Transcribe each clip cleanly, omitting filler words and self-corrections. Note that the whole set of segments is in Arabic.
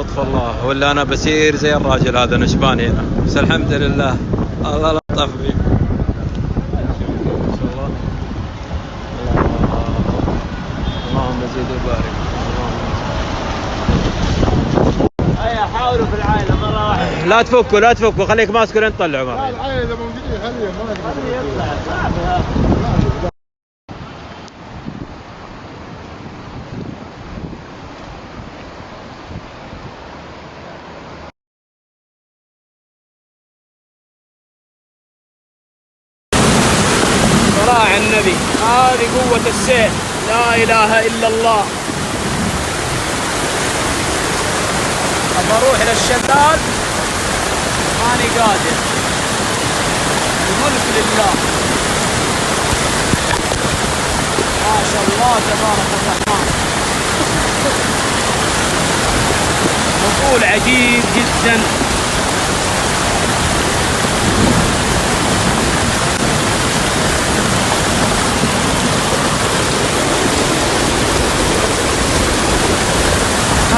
لطف الله، ولا انا بسير زي الراجل هذا نشبان هنا، بس الحمد لله الله لطف بي. ما شاء الله. اللهم زيد وبارك. هيا حاولوا في العائله مره واحده. لا تفكوا لا تفكوا، خليك ماسك لين تطلعوا معي. العائله اذا موجودين خليهم ما خليه يطلع صعب هذا. صلاة على النبي، هذه قوة السيف، لا إله إلا الله. أبى أروح إلى الشلال ماني قادر، الملك لله. ما شاء الله تبارك الرحمن، نقول عجيب جدا.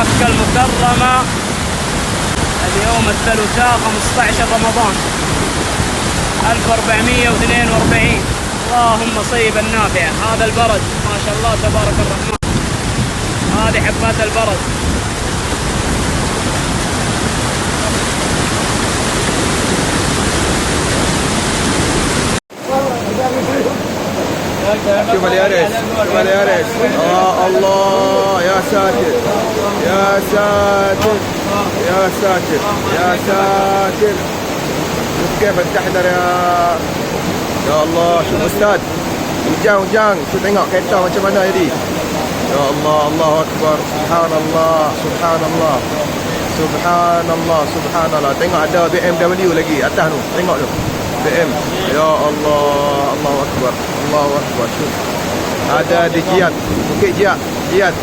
مكة المكرمة اليوم الثلاثاء 15 رمضان 1442. اللهم صيبا نافعا. هذا البرد ما شاء الله تبارك الرحمن، هذه حبات البرد. شوف اليارس، شوف اليارس. الله يا ساتر يا ساتر يا ساتر يا ساتر. شوف كيف التحذر يا الله. شوف استاذ ujang. Shuk tengok kereta macam mana jadi. Ya Allah, Allahu Akbar. Subhanallah, subhanallah. Subhanallah, subhanallah. Tengok ada BMW lagi atas tu. Tengok tu. BM. Ya Allah, Allahu Akbar. Allahu Akbar. Shuk. Ada di Jiyad. Bukit Jiyad. Jiyad.